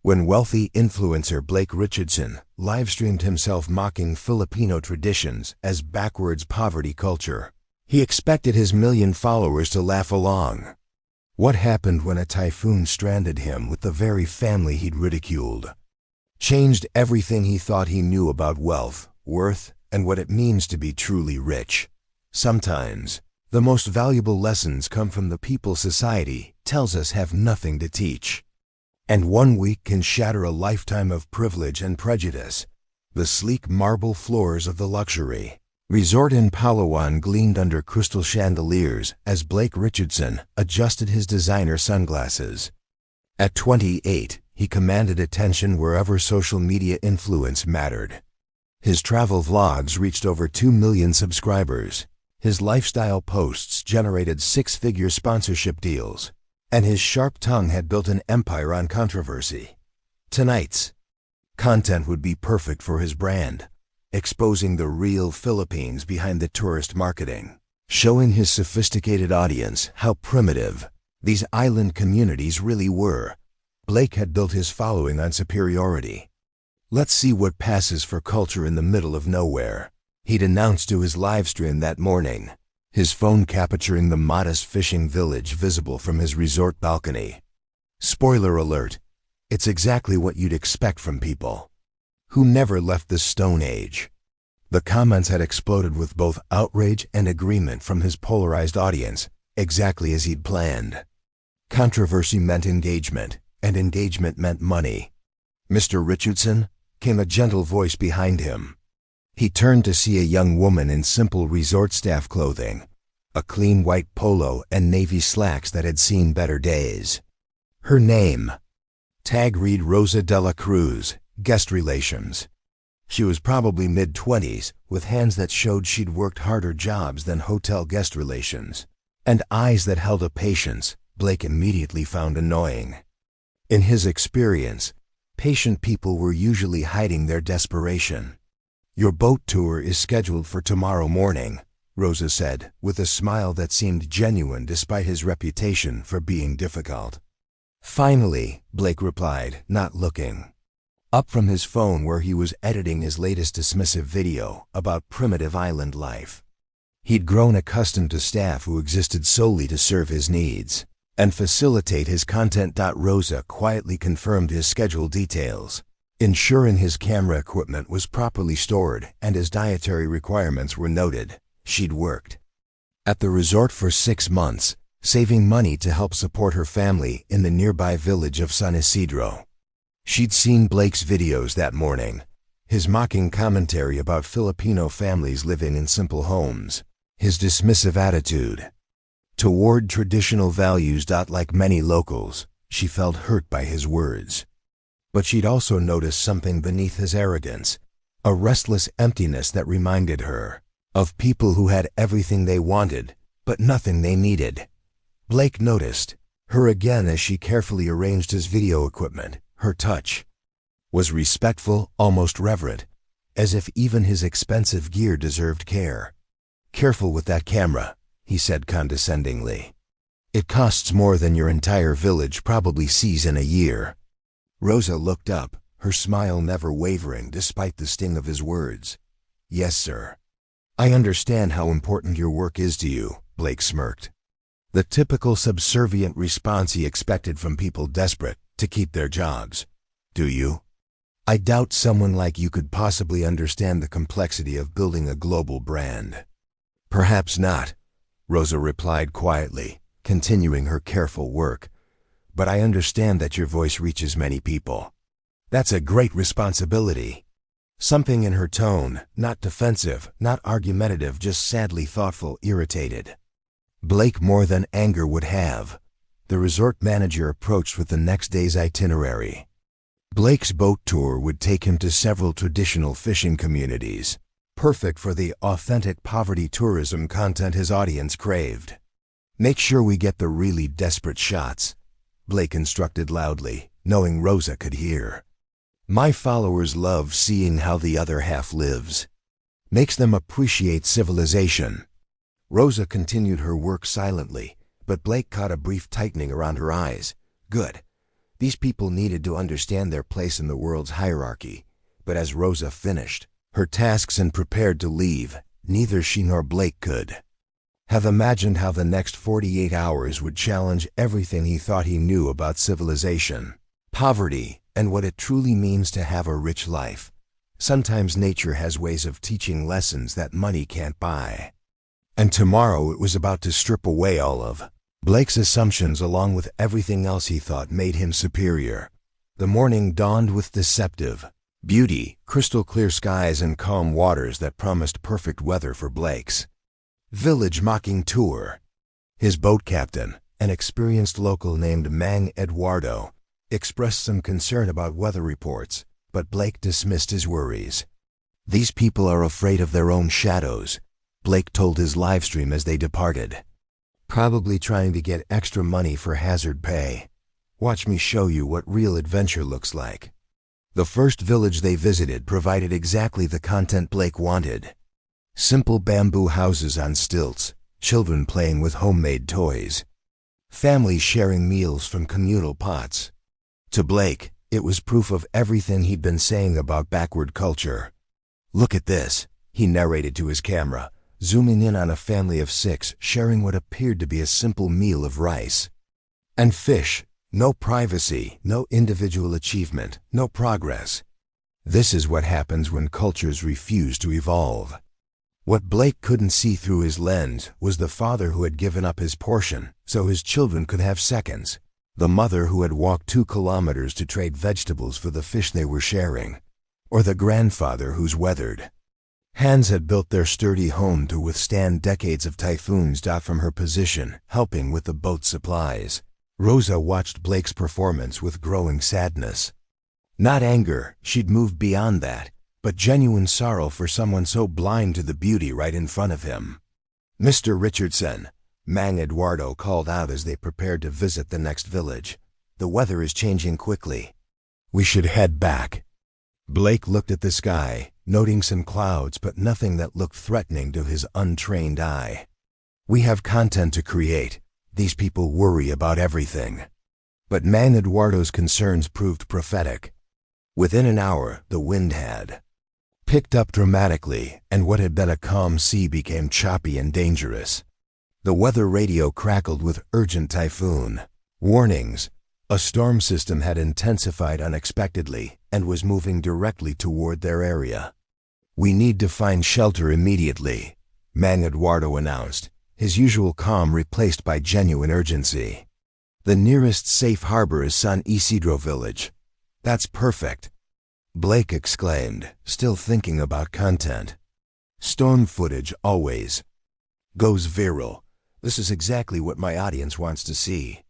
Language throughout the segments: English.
When wealthy influencer Blake Richardson live-streamed himself mocking Filipino traditions as backwards poverty culture, he expected his million followers to laugh along. What happened when a typhoon stranded him with the very family he'd ridiculed? Changed everything he thought he knew about wealth, worth, and what it means to be truly rich. Sometimes, the most valuable lessons come from the people society tells us have nothing to teach. And 1 week can shatter a lifetime of privilege and prejudice. The sleek marble floors of the luxury resort in Palawan gleamed under crystal chandeliers as Blake Richardson adjusted his designer sunglasses. At 28, he commanded attention wherever social media influence mattered. His travel vlogs reached over 2 million subscribers. His lifestyle posts generated six-figure sponsorship deals, and his sharp tongue had built an empire on controversy. Tonight's content would be perfect for his brand, exposing the real Philippines behind the tourist marketing, showing his sophisticated audience how primitive these island communities really were. Blake had built his following on superiority. "Let's see what passes for culture in the middle of nowhere," he'd announced to his livestream that morning, his phone capturing the modest fishing village visible from his resort balcony. Spoiler alert, it's exactly what you'd expect from people who never left the Stone Age. The comments had exploded with both outrage and agreement from his polarized audience, exactly as he'd planned. Controversy meant engagement, and engagement meant money. "Mr. Richardson," came a gentle voice behind him. He turned to see a young woman in simple resort staff clothing, a clean white polo and navy slacks that had seen better days. Her name, tag read Rosa de la Cruz, guest relations. She was probably mid-20s, with hands that showed she'd worked harder jobs than hotel guest relations, and eyes that held a patience Blake immediately found annoying. In his experience, patient people were usually hiding their desperation. "Your boat tour is scheduled for tomorrow morning," Rosa said, with a smile that seemed genuine despite his reputation for being difficult. "Finally," Blake replied, not looking up from his phone where he was editing his latest dismissive video about primitive island life. He'd grown accustomed to staff who existed solely to serve his needs and facilitate his content. Rosa quietly confirmed his schedule details, ensuring his camera equipment was properly stored and his dietary requirements were noted. She'd worked at the resort for 6 months, saving money to help support her family in the nearby village of San Isidro. She'd seen Blake's videos that morning, his mocking commentary about Filipino families living in simple homes, his dismissive attitude toward traditional values. Like many locals, she felt hurt by his words. But she'd also noticed something beneath his arrogance, a restless emptiness that reminded her of people who had everything they wanted, but nothing they needed. Blake noticed her again as she carefully arranged his video equipment. Her touch was respectful, almost reverent, as if even his expensive gear deserved care. "Careful with that camera," he said condescendingly. "It costs more than your entire village probably sees in a year." Rosa looked up, her smile never wavering despite the sting of his words. "Yes, sir. I understand how important your work is to you," Blake smirked. The typical subservient response he expected from people desperate to keep their jobs. "Do you? I doubt someone like you could possibly understand the complexity of building a global brand." "Perhaps not," Rosa replied quietly, continuing her careful work. "But I understand that your voice reaches many people. That's a great responsibility." Something in her tone, not defensive, not argumentative, just sadly thoughtful, irritated Blake more than anger would have. The resort manager approached with the next day's itinerary. Blake's boat tour would take him to several traditional fishing communities, perfect for the authentic poverty tourism content his audience craved. "Make sure we get the really desperate shots," Blake instructed loudly, knowing Rosa could hear. "My followers love seeing how the other half lives. Makes them appreciate civilization." Rosa continued her work silently, but Blake caught a brief tightening around her eyes. "Good. These people needed to understand their place in the world's hierarchy, but as Rosa finished her tasks and prepared to leave, neither she nor Blake could have imagined how the next 48 hours would challenge everything he thought he knew about civilization, poverty, and what it truly means to have a rich life. Sometimes nature has ways of teaching lessons that money can't buy. And tomorrow it was about to strip away all of Blake's assumptions along with everything else he thought made him superior. The morning dawned with deceptive beauty, crystal clear skies and calm waters that promised perfect weather for Blake's village mocking tour. His boat captain, an experienced local named Mang Eduardo, expressed some concern about weather reports, but Blake dismissed his worries. "These people are afraid of their own shadows," Blake told his livestream as they departed. "Probably trying to get extra money for hazard pay. Watch me show you what real adventure looks like." The first village they visited provided exactly the content Blake wanted. Simple bamboo houses on stilts, children playing with homemade toys, families sharing meals from communal pots. To Blake, it was proof of everything he'd been saying about backward culture. "Look at this," he narrated to his camera, zooming in on a family of 6 sharing what appeared to be a simple meal of rice and fish. No privacy, no individual achievement, no progress. This is what happens when cultures refuse to evolve. What Blake couldn't see through his lens was the father who had given up his portion so his children could have seconds, the mother who had walked 2 kilometers to trade vegetables for the fish they were sharing, or the grandfather whose weathered hands had built their sturdy home to withstand decades of typhoons. From her position, helping with the boat's supplies, Rosa watched Blake's performance with growing sadness. Not anger, she'd moved beyond that, but genuine sorrow for someone so blind to the beauty right in front of him. "Mr. Richardson," Mang Eduardo called out as they prepared to visit the next village, "the weather is changing quickly. We should head back." Blake looked at the sky, noting some clouds but nothing that looked threatening to his untrained eye. "We have content to create. These people worry about everything." But Mang Eduardo's concerns proved prophetic. Within an hour, the wind had picked up dramatically, and what had been a calm sea became choppy and dangerous. The weather radio crackled with urgent typhoon warnings. A storm system had intensified unexpectedly and was moving directly toward their area. "We need to find shelter immediately," Mang Eduardo announced, his usual calm replaced by genuine urgency. "The nearest safe harbor is San Isidro village." "That's perfect," Blake exclaimed, still thinking about content. "Storm footage always goes viral. This is exactly what my audience wants to see."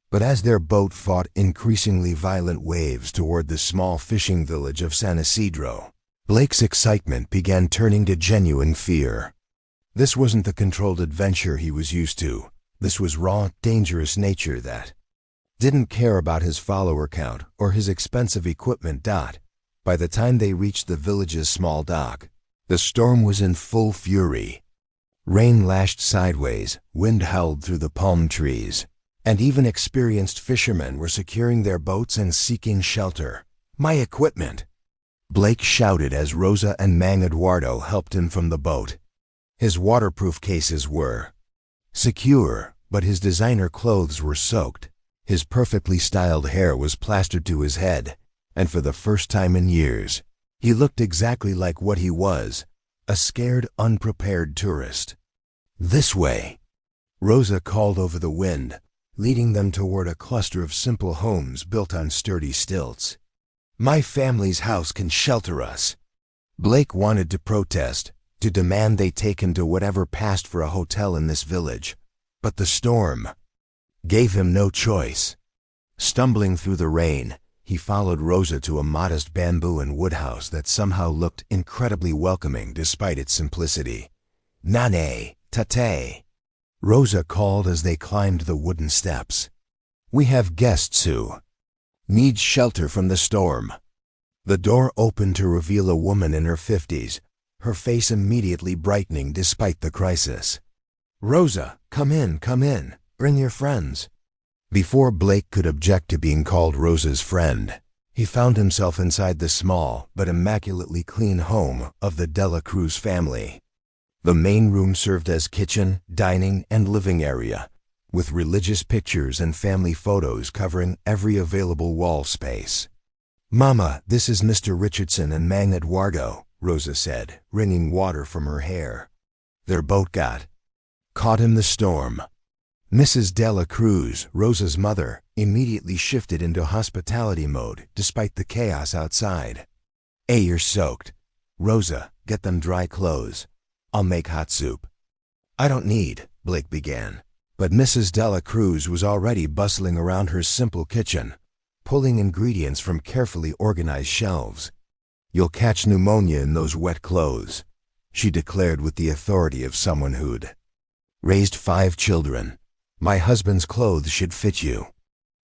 But as their boat fought increasingly violent waves toward the small fishing village of San Isidro, Blake's excitement began turning to genuine fear. This wasn't the controlled adventure he was used to. This was raw, dangerous nature that didn't care about his follower count or his expensive equipment. By the time they reached the village's small dock, the storm was in full fury. Rain lashed sideways, wind howled through the palm trees, and even experienced fishermen were securing their boats and seeking shelter. "My equipment!" Blake shouted as Rosa and Mang Eduardo helped him from the boat. His waterproof cases were secure, but his designer clothes were soaked. His perfectly styled hair was plastered to his head, and for the first time in years, he looked exactly like what he was, a scared, unprepared tourist. "This way," Rosa called over the wind, leading them toward a cluster of simple homes built on sturdy stilts. "My family's house can shelter us." Blake wanted to protest, to demand they take him to whatever passed for a hotel in this village, but the storm gave him no choice. Stumbling through the rain, he followed Rosa to a modest bamboo and wood house that somehow looked incredibly welcoming despite its simplicity. "Nane, tate," Rosa called as they climbed the wooden steps. "We have guests who need shelter from the storm." The door opened to reveal a woman in her 50s, her face immediately brightening despite the crisis. "Rosa, come in, bring your friends." Before Blake could object to being called Rosa's friend, he found himself inside the small but immaculately clean home of the Dela Cruz family. The main room served as kitchen, dining, and living area, with religious pictures and family photos covering every available wall space. "Mama, this is Mr. Richardson and Mang Eduardo," Rosa said, wringing water from her hair. Their boat got caught in the storm. Mrs. Dela Cruz, Rosa's mother, immediately shifted into hospitality mode despite the chaos outside. "Hey, you're soaked. Rosa, get them dry clothes. I'll make hot soup." "I don't need," Blake began, but Mrs. Dela Cruz was already bustling around her simple kitchen, pulling ingredients from carefully organized shelves. "You'll catch pneumonia in those wet clothes," she declared with the authority of someone who'd raised 5 children. "My husband's clothes should fit you."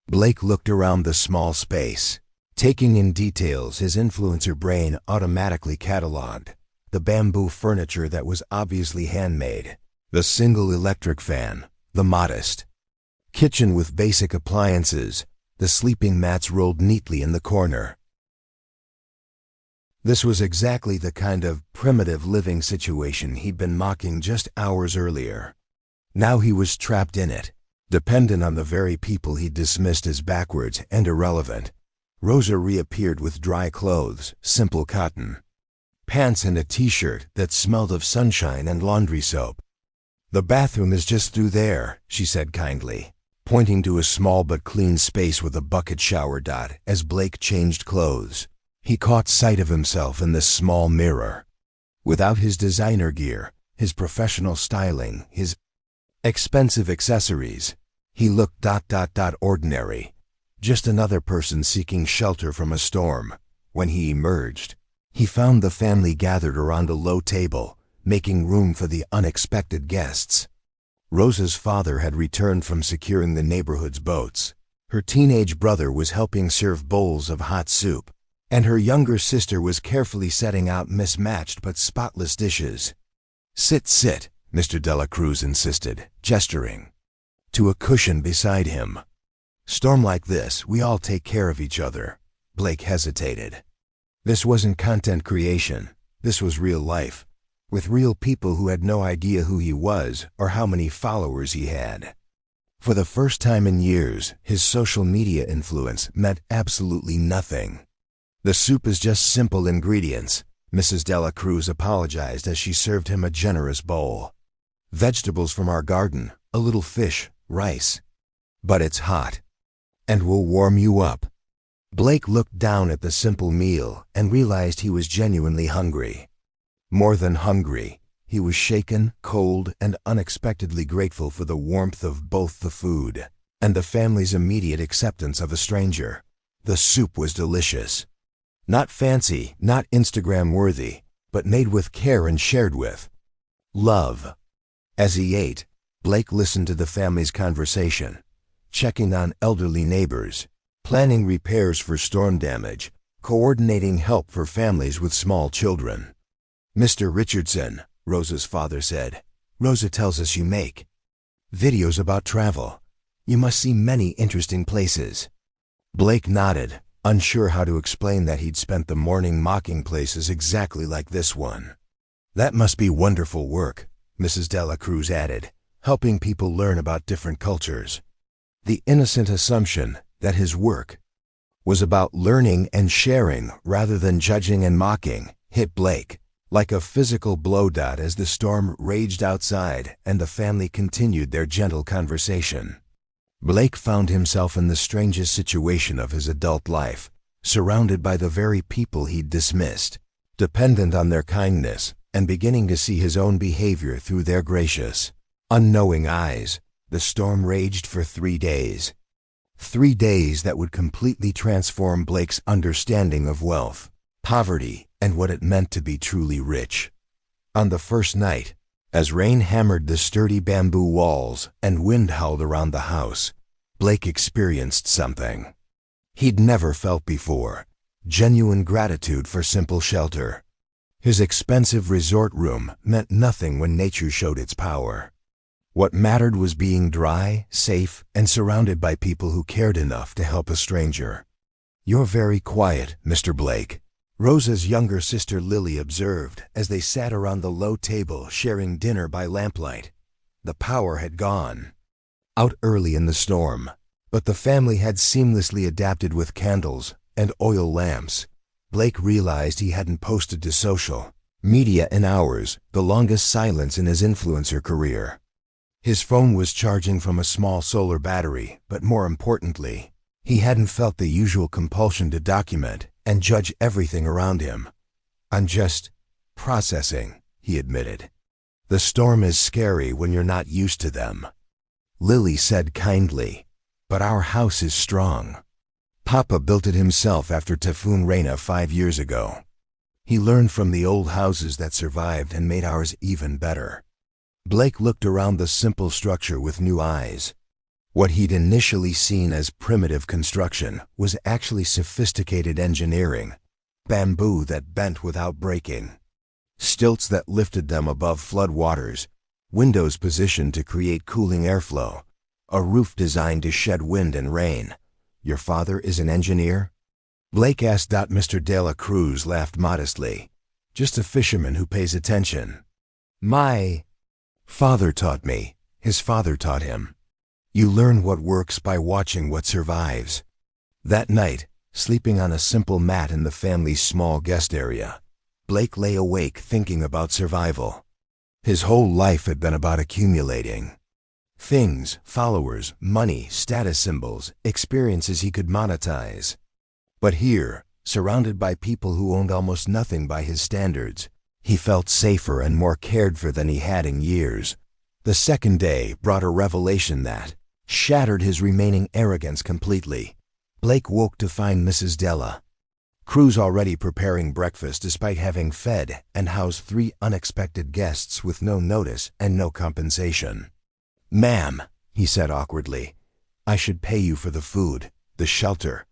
Blake looked around the small space, taking in details his influencer brain automatically cataloged. The bamboo furniture that was obviously handmade, the single electric fan, the modest kitchen with basic appliances, the sleeping mats rolled neatly in the corner. This was exactly the kind of primitive living situation he'd been mocking just hours earlier. Now he was trapped in it, dependent on the very people he'd dismissed as backwards and irrelevant. Rosa reappeared with dry clothes, simple cotton pants and a t-shirt that smelled of sunshine and laundry soap. "The bathroom is just through there," she said kindly, pointing to a small but clean space with a bucket shower dot. As Blake changed clothes, he caught sight of himself in this small mirror. Without his designer gear, his professional styling, his expensive accessories, he looked ordinary, just another person seeking shelter from a storm. When he emerged, he found the family gathered around a low table, making room for the unexpected guests. Rosa's father had returned from securing the neighborhood's boats. Her teenage brother was helping serve bowls of hot soup, and her younger sister was carefully setting out mismatched but spotless dishes. Sit, Mr. Dela Cruz insisted, gesturing to a cushion beside him. "Storm like this, we all take care of each other." Blake hesitated. This wasn't content creation. This was real life, with real people who had no idea who he was or how many followers he had. For the first time in years, his social media influence meant absolutely nothing. "The soup is just simple ingredients," Mrs. Dela Cruz apologized as she served him a generous bowl. "Vegetables from our garden, a little fish, rice. But it's hot, and will warm you up." Blake looked down at the simple meal and realized he was genuinely hungry. More than hungry, he was shaken, cold, and unexpectedly grateful for the warmth of both the food and the family's immediate acceptance of a stranger. The soup was delicious. Not fancy, not Instagram-worthy, but made with care and shared with love. As he ate, Blake listened to the family's conversation, checking on elderly neighbors, planning repairs for storm damage, coordinating help for families with small children. "Mr. Richardson," Rosa's father said, "Rosa tells us you make videos about travel. You must see many interesting places." Blake nodded, unsure how to explain that he'd spent the morning mocking places exactly like this one. "That must be wonderful work," Mrs. Dela Cruz added, helping people learn about different cultures. The innocent assumption that his work was about learning and sharing rather than judging and mocking hit Blake like a physical blow dot as the storm raged outside and the family continued their gentle conversation. Blake found himself in the strangest situation of his adult life, surrounded by the very people he'd dismissed, dependent on their kindness, and beginning to see his own behavior through their gracious, unknowing eyes. The storm raged for 3 days. 3 days that would completely transform Blake's understanding of wealth, poverty, and what it meant to be truly rich. On the first night, as rain hammered the sturdy bamboo walls and wind howled around the house, Blake experienced something he'd never felt before: genuine gratitude for simple shelter. His expensive resort room meant nothing when nature showed its power. What mattered was being dry, safe, and surrounded by people who cared enough to help a stranger. "You're very quiet, Mr. Blake," Rosa's younger sister Lily observed as they sat around the low table sharing dinner by lamplight. The power had gone out early in the storm, but the family had seamlessly adapted with candles and oil lamps. Blake realized he hadn't posted to social media in hours, the longest silence in his influencer career. His phone was charging from a small solar battery, but more importantly, he hadn't felt the usual compulsion to document and judge everything around him. "I'm just processing," he admitted. "The storm is scary when you're not used to them," Lily said kindly, "but our house is strong. Papa built it himself after Typhoon 5 years ago. He learned from the old houses that survived and made ours even better." Blake looked around the simple structure with new eyes. What he'd initially seen as primitive construction was actually sophisticated engineering. Bamboo that bent without breaking, stilts that lifted them above flood waters, windows positioned to create cooling airflow, a roof designed to shed wind and rain. "Your father is an engineer?" Blake asked. Mr. De La Cruz laughed modestly. "Just a fisherman who pays attention. My father taught me. His father taught him. You learn what works by watching what survives." That night, sleeping on a simple mat in the family's small guest area, Blake lay awake thinking about survival. His whole life had been about accumulating things, followers, money, status symbols, experiences he could monetize. But here, surrounded by people who owned almost nothing by his standards, he felt safer and more cared for than he had in years. The second day brought a revelation that shattered his remaining arrogance completely. Blake woke to find Mrs. De La Cruz already preparing breakfast despite having fed and housed 3 unexpected guests with no notice and no compensation. "Ma'am," he said awkwardly, "I should pay you for the food, the shelter."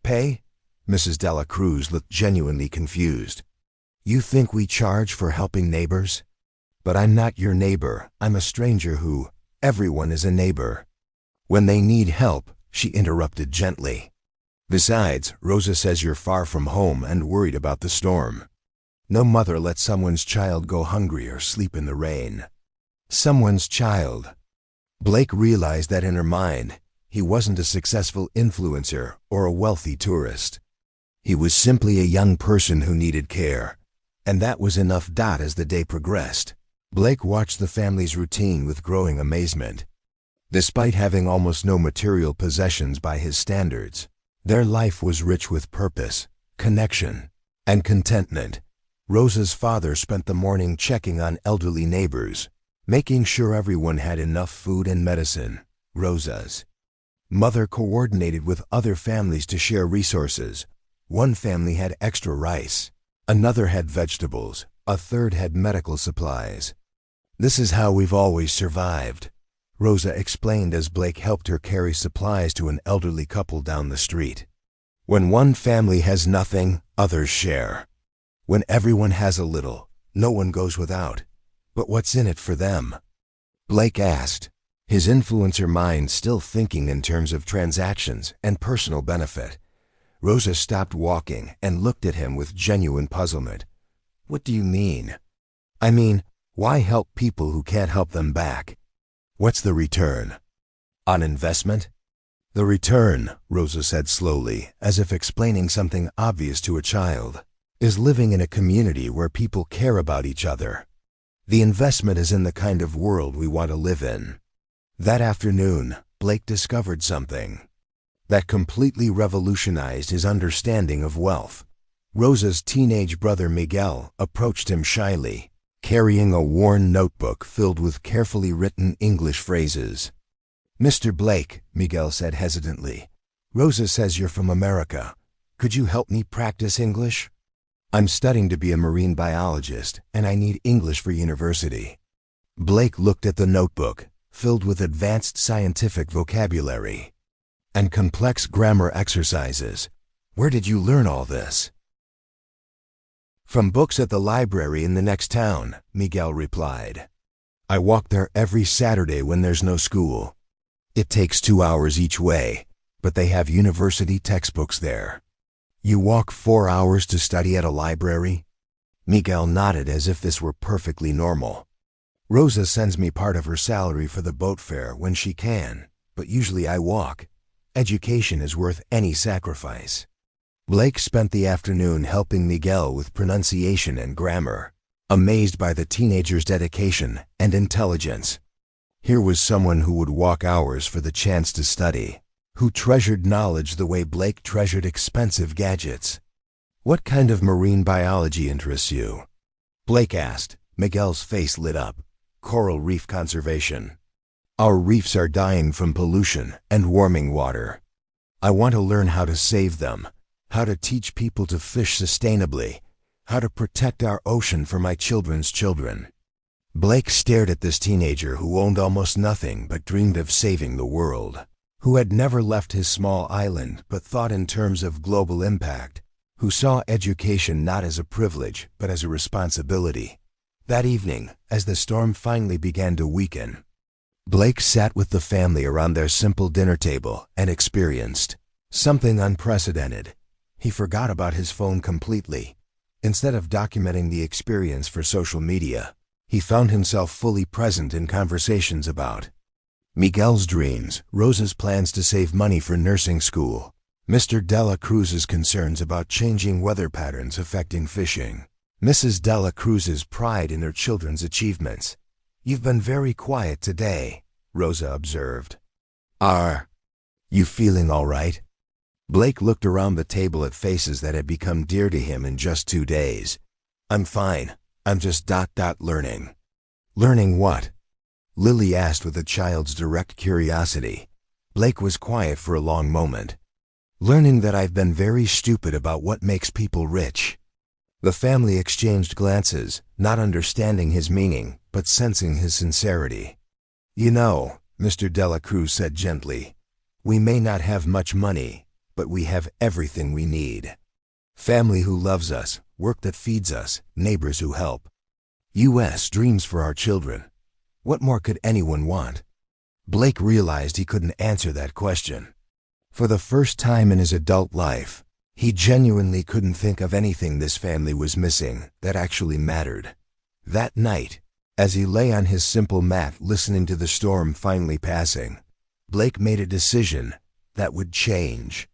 "Pay?" Mrs. De La Cruz looked genuinely confused. "You think we charge for helping neighbors? But I'm not your neighbor. I'm a stranger who— Everyone is a neighbor. When they need help," she interrupted gently. "Besides, Rosa says you're far from home and worried about the storm. No mother lets someone's child go hungry or sleep in the rain." Someone's child. Blake realized that in her mind, he wasn't a successful influencer or a wealthy tourist. He was simply a young person who needed care. And that was enough. As the day progressed, Blake watched the family's routine with growing amazement. Despite having almost no material possessions by his standards, their life was rich with purpose, connection, and contentment. Rosa's father spent the morning checking on elderly neighbors, making sure everyone had enough food and medicine. Rosa's mother coordinated with other families to share resources. One family had extra rice, another had vegetables, a third had medical supplies. "This is how we've always survived," Rosa explained as Blake helped her carry supplies to an elderly couple down the street. "When one family has nothing, others share. When everyone has a little, no one goes without. But what's in it for them?" Blake asked, his influencer mind still thinking in terms of transactions and personal benefit. Rosa stopped walking and looked at him with genuine puzzlement. "What do you mean?" "I mean, why help people who can't help them back? What's the return? On investment?" "The return," Rosa said slowly, as if explaining something obvious to a child, "is living in a community where people care about each other. The investment is in the kind of world we want to live in." That afternoon, Blake discovered something that completely revolutionized his understanding of wealth. Rosa's teenage brother Miguel approached him shyly, carrying a worn notebook filled with carefully written English phrases. "Mr. Blake," Miguel said hesitantly, "Rosa says you're from America. Could you help me practice English? I'm studying to be a marine biologist, and I need English for university." Blake looked at the notebook, filled with advanced scientific vocabulary and complex grammar exercises. "Where did you learn all this?" "From books at the library in the next town," Miguel replied. I walk there every Saturday when there's no school. It takes 2 hours each way, but they have university textbooks there. You walk 4 hours to study at a library? Miguel nodded as if this were perfectly normal. Rosa sends me part of her salary for the boat fare when she can, but usually I walk. Education is worth any sacrifice. Blake spent the afternoon helping Miguel with pronunciation and grammar, amazed by the teenager's dedication and intelligence. Here was someone who would walk hours for the chance to study, who treasured knowledge the way Blake treasured expensive gadgets. "What kind of marine biology interests you?" Blake asked. Miguel's face lit up. "Coral reef conservation. Our reefs are dying from pollution and warming water. I want to learn how to save them, how to teach people to fish sustainably, how to protect our ocean for my children's children." Blake stared at this teenager who owned almost nothing but dreamed of saving the world, who had never left his small island but thought in terms of global impact, who saw education not as a privilege but as a responsibility. That evening, as the storm finally began to weaken, Blake sat with the family around their simple dinner table and experienced something unprecedented. He forgot about his phone completely. Instead of documenting the experience for social media, he found himself fully present in conversations about Miguel's dreams, Rosa's plans to save money for nursing school, Mr. Dela Cruz's concerns about changing weather patterns affecting fishing, Mrs. Dela Cruz's pride in her children's achievements. "You've been very quiet today," Rosa observed. "Are you feeling all right?" Blake looked around the table at faces that had become dear to him in just 2 days. "I'm fine. I'm just learning." "Learning what?" Lily asked with a child's direct curiosity. Blake was quiet for a long moment. "Learning that I've been very stupid about what makes people rich." The family exchanged glances, not understanding his meaning, but sensing his sincerity. "You know," Mr. Dela Cruz said gently, "we may not have much money, but we have everything we need. Family who loves us, work that feeds us, neighbors who help. U.S. dreams for our children. What more could anyone want?" Blake realized he couldn't answer that question. For the first time in his adult life, he genuinely couldn't think of anything this family was missing that actually mattered. That night, as he lay on his simple mat listening to the storm finally passing, Blake made a decision that would change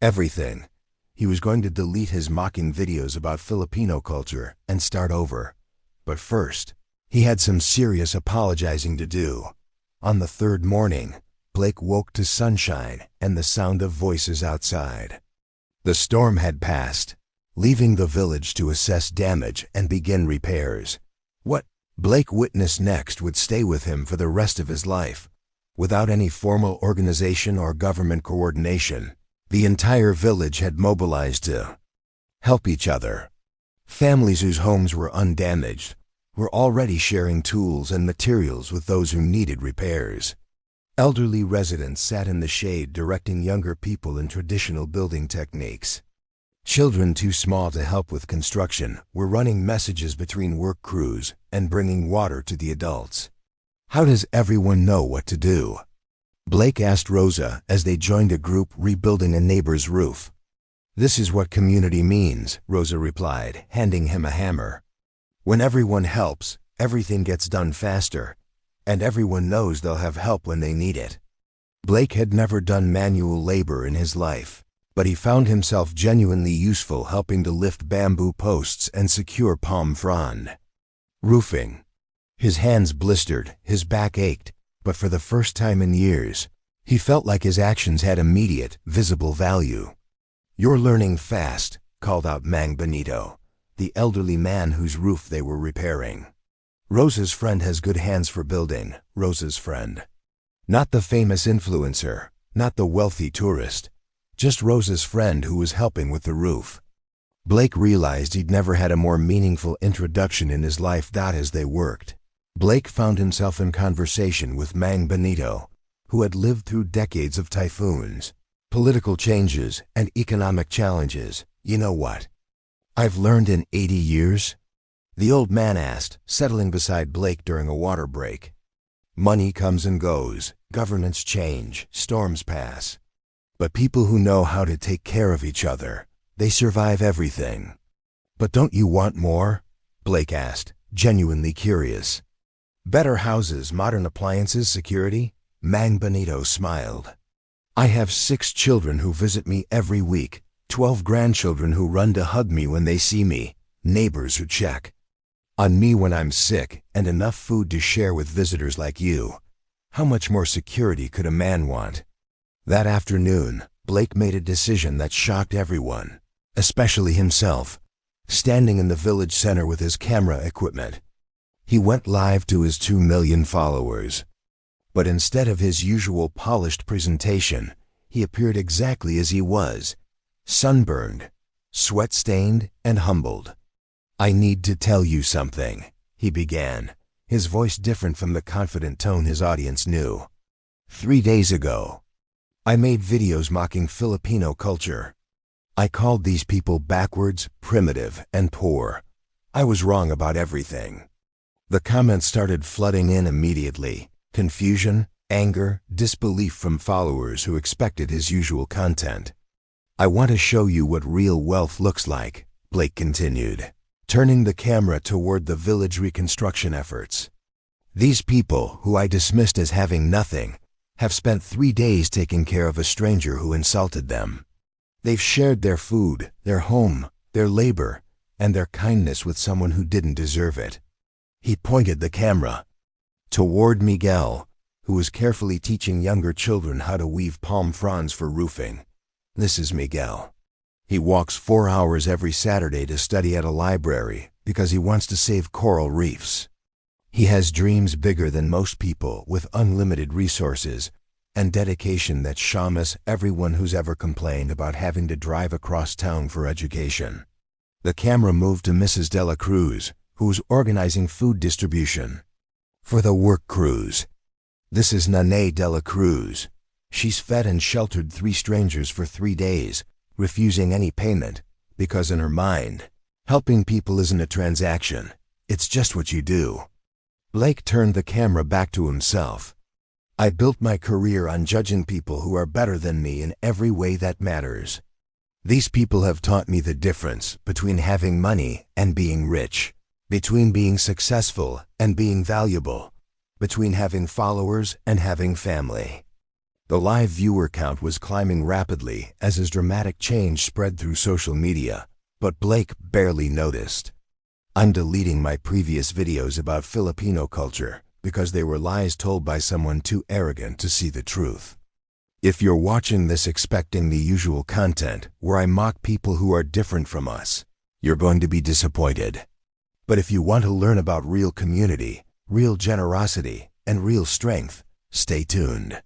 everything. He was going to delete his mocking videos about Filipino culture and start over. But first, he had some serious apologizing to do. On the third morning, Blake woke to sunshine and the sound of voices outside. The storm had passed, leaving the village to assess damage and begin repairs. What Blake witnessed next would stay with him for the rest of his life. Without any formal organization or government coordination, the entire village had mobilized to help each other. Families whose homes were undamaged were already sharing tools and materials with those who needed repairs. Elderly residents sat in the shade directing younger people in traditional building techniques. Children too small to help with construction were running messages between work crews and bringing water to the adults. "How does everyone know what to do?" Blake asked Rosa as they joined a group rebuilding a neighbor's roof. "This is what community means," Rosa replied, handing him a hammer. "When everyone helps, everything gets done faster, and everyone knows they'll have help when they need it." Blake had never done manual labor in his life, but he found himself genuinely useful helping to lift bamboo posts and secure palm frond. Roofing. His hands blistered, his back ached, but for the first time in years, he felt like his actions had immediate, visible value. "You're learning fast," called out Mang Benito, the elderly man whose roof they were repairing. "Rosa's friend has good hands for building," Rosa's friend. Not the famous influencer, not the wealthy tourist, just Rosa's friend who was helping with the roof. Blake realized he'd never had a more meaningful introduction in his life. As they worked, Blake found himself in conversation with Mang Benito, who had lived through decades of typhoons, political changes, and economic challenges. "You know what I've learned in 80 years?" The old man asked, settling beside Blake during a water break. Money comes and goes, governments change, storms pass. But people who know how to take care of each other, they survive everything. But don't you want more? Blake asked, genuinely curious. Better houses, modern appliances, security? Mang Benito smiled. I have 6 children who visit me every week, 12 grandchildren who run to hug me when they see me, neighbors who check on me when I'm sick, and enough food to share with visitors like you. How much more security could a man want? That afternoon, Blake made a decision that shocked everyone, especially himself. Standing in the village center with his camera equipment, he went live to his 2 million followers. But instead of his usual polished presentation, he appeared exactly as he was, sunburned, sweat-stained, and humbled. I need to tell you something, he began, his voice different from the confident tone his audience knew. 3 days ago, I made videos mocking Filipino culture. I called these people backwards, primitive, and poor. I was wrong about everything. The comments started flooding in immediately. Confusion, anger, disbelief from followers who expected his usual content. I want to show you what real wealth looks like, Blake continued, turning the camera toward the village reconstruction efforts. These people, who I dismissed as having nothing, have spent 3 days taking care of a stranger who insulted them. They've shared their food, their home, their labor, and their kindness with someone who didn't deserve it. He pointed the camera toward Miguel, who was carefully teaching younger children how to weave palm fronds for roofing. This is Miguel. He walks 4 hours every Saturday to study at a library because he wants to save coral reefs. He has dreams bigger than most people, with unlimited resources and dedication that shames everyone who's ever complained about having to drive across town for education. The camera moved to Mrs. De La Cruz, who's organizing food distribution for the work crews. This is Nene De La Cruz. She's fed and sheltered 3 strangers for 3 days, refusing any payment, because in her mind, helping people isn't a transaction, it's just what you do. Blake turned the camera back to himself. I built my career on judging people who are better than me in every way that matters. These people have taught me the difference between having money and being rich, between being successful and being valuable, between having followers and having family. The live viewer count was climbing rapidly as his dramatic change spread through social media, but Blake barely noticed. I'm deleting my previous videos about Filipino culture because they were lies told by someone too arrogant to see the truth. If you're watching this expecting the usual content where I mock people who are different from us, you're going to be disappointed. But if you want to learn about real community, real generosity, and real strength, stay tuned.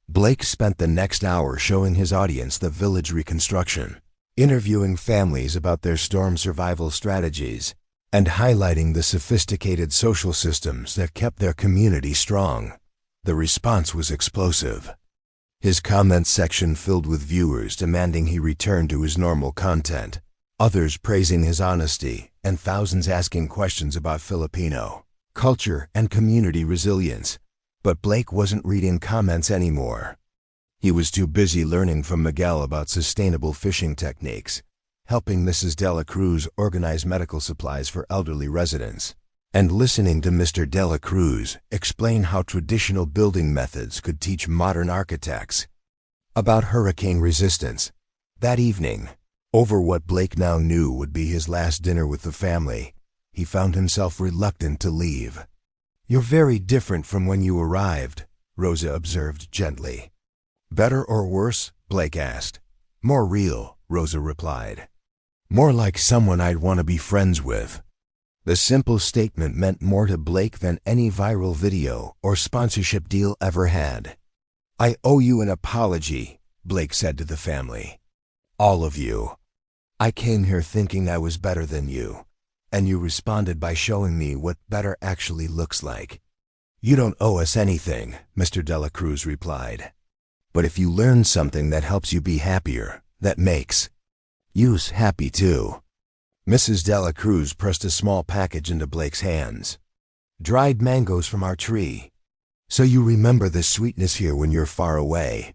Blake spent the next hour showing his audience the village reconstruction, interviewing families about their storm survival strategies, and highlighting the sophisticated social systems that kept their community strong. The response was explosive. His comments section filled with viewers demanding he return to his normal content, others praising his honesty, and thousands asking questions about Filipino culture and community resilience. But Blake wasn't reading comments anymore. He was too busy learning from Miguel about sustainable fishing techniques, helping Mrs. De La Cruz organize medical supplies for elderly residents, and listening to Mr. De La Cruz explain how traditional building methods could teach modern architects about hurricane resistance. That evening, over what Blake now knew would be his last dinner with the family, he found himself reluctant to leave. "You're very different from when you arrived," Rosa observed gently. "Better or worse?" Blake asked. "More real," Rosa replied. "More like someone I'd want to be friends with." The simple statement meant more to Blake than any viral video or sponsorship deal ever had. "I owe you an apology," Blake said to the family. "All of you. I came here thinking I was better than you, and you responded by showing me what better actually looks like." "You don't owe us anything," Mr. De La Cruz replied. "But if you learn something that helps you be happier, that makes you happy too." Mrs. Dela Cruz pressed a small package into Blake's hands. Dried mangoes from our tree. So you remember the sweetness here when you're far away.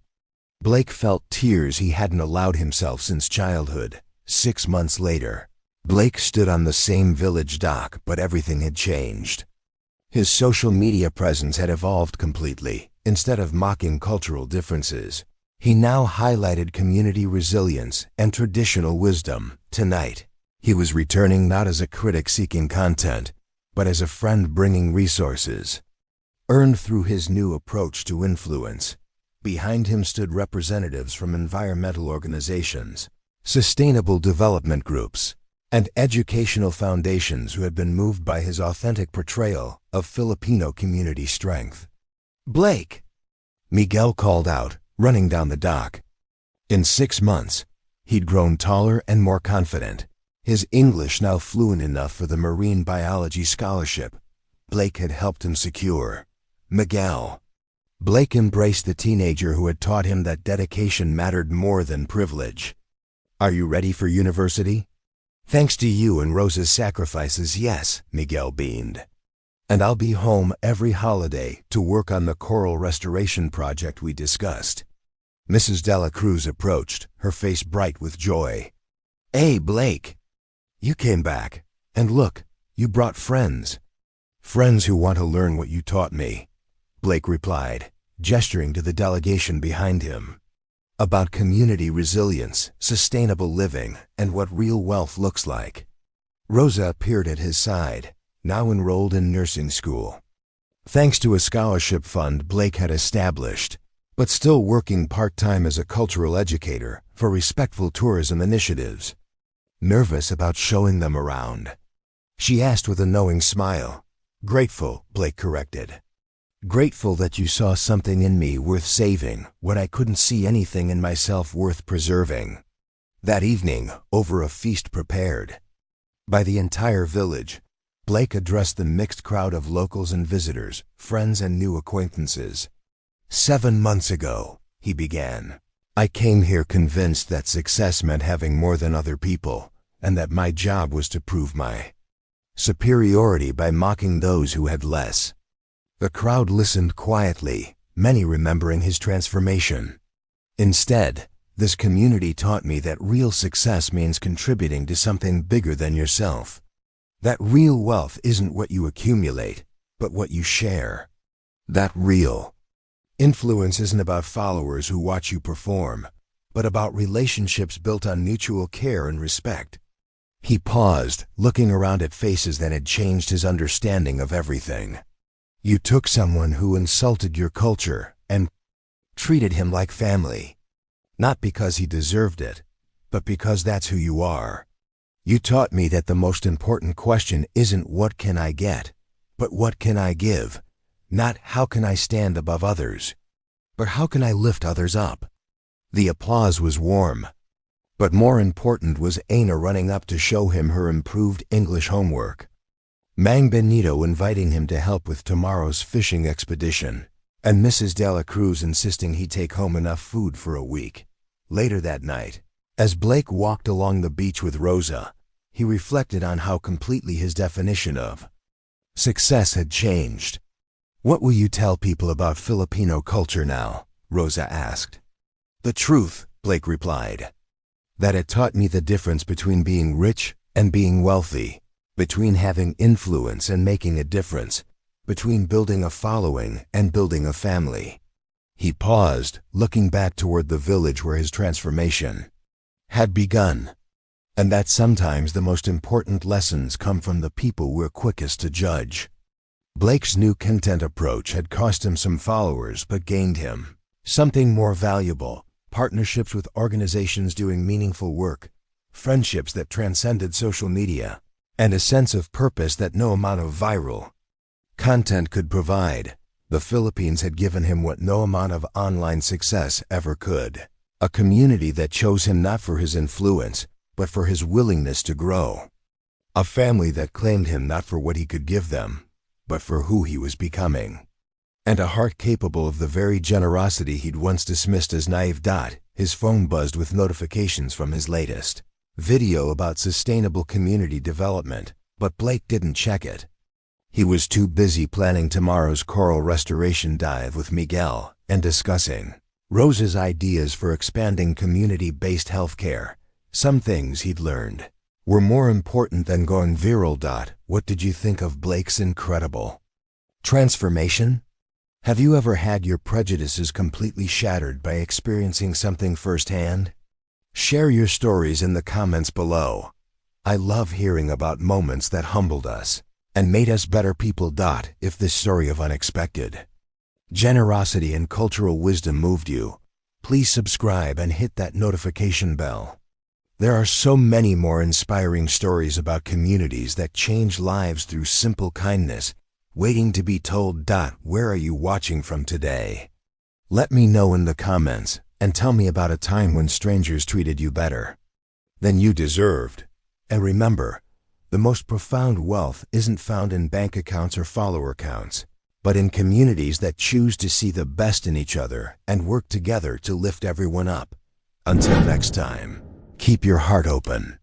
Blake felt tears he hadn't allowed himself since childhood. 6 months later, Blake stood on the same village dock, but everything had changed. His social media presence had evolved completely. Instead of mocking cultural differences, he now highlighted community resilience and traditional wisdom. Tonight, he was returning not as a critic seeking content, but as a friend bringing resources, earned through his new approach to influence. Behind him stood representatives from environmental organizations, sustainable development groups, and educational foundations who had been moved by his authentic portrayal of Filipino community strength. Blake! Miguel called out, running down the dock. In 6 months, he'd grown taller and more confident, his English now fluent enough for the marine biology scholarship Blake had helped him secure. Miguel. Blake embraced the teenager who had taught him that dedication mattered more than privilege. Are you ready for university? Thanks to you and Rosa's sacrifices, yes, Miguel beamed. And I'll be home every holiday to work on the coral restoration project we discussed. Mrs. Dela Cruz approached, her face bright with joy. Hey, Blake. You came back. And look, you brought friends. Friends who want to learn what you taught me, Blake replied, gesturing to the delegation behind him. About community resilience, sustainable living, and what real wealth looks like. Rosa appeared at his side, now enrolled in nursing school. Thanks to a scholarship fund Blake had established, but still working part-time as a cultural educator for respectful tourism initiatives. Nervous about showing them around, she asked with a knowing smile. Grateful, Blake corrected. Grateful that you saw something in me worth saving when I couldn't see anything in myself worth preserving. That evening, over a feast prepared by the entire village, Blake addressed the mixed crowd of locals and visitors, friends and new acquaintances. 7 months ago, he began, I came here convinced that success meant having more than other people, and that my job was to prove my superiority by mocking those who had less. The crowd listened quietly, many remembering his transformation. Instead, this community taught me that real success means contributing to something bigger than yourself. That real wealth isn't what you accumulate, but what you share. That real influence isn't about followers who watch you perform, but about relationships built on mutual care and respect. He paused, looking around at faces that had changed his understanding of everything. You took someone who insulted your culture and treated him like family. Not because he deserved it, but because that's who you are. You taught me that the most important question isn't what can I get, but what can I give? Not how can I stand above others, but how can I lift others up? The applause was warm, but more important was Aina running up to show him her improved English homework. Mang Benito inviting him to help with tomorrow's fishing expedition, and Mrs. Dela Cruz insisting he take home enough food for a week. Later that night, as Blake walked along the beach with Rosa, he reflected on how completely his definition of success had changed. What will you tell people about Filipino culture now? Rosa asked. The truth, Blake replied. That it taught me the difference between being rich and being wealthy, between having influence and making a difference, between building a following and building a family. He paused, looking back toward the village where his transformation had begun, and that sometimes the most important lessons come from the people we're quickest to judge. Blake's new content approach had cost him some followers but gained him something more valuable: partnerships with organizations doing meaningful work, friendships that transcended social media, and a sense of purpose that no amount of viral content could provide. The Philippines had given him what no amount of online success ever could: a community that chose him not for his influence, but for his willingness to grow. A family that claimed him not for what he could give them, but for who he was becoming. And a heart capable of the very generosity he'd once dismissed as naive. His phone buzzed with notifications from his latest video about sustainable community development, but Blake didn't check it. He was too busy planning tomorrow's coral restoration dive with Miguel and discussing Rose's ideas for expanding community-based healthcare. Some things he'd learned were more important than going viral. What did you think of Blake's incredible transformation? Have you ever had your prejudices completely shattered by experiencing something firsthand? Share your stories in the comments below. I love hearing about moments that humbled us and made us better people. If this story of unexpected generosity and cultural wisdom moved you, please subscribe and hit that notification bell. There are so many more inspiring stories about communities that change lives through simple kindness, waiting to be told. Where are you watching from today? Let me know in the comments and tell me about a time when strangers treated you better than you deserved. And remember, the most profound wealth isn't found in bank accounts or follower counts, but in communities that choose to see the best in each other and work together to lift everyone up. Until next time, keep your heart open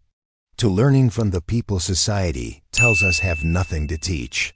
to learning from the people society tells us have nothing to teach.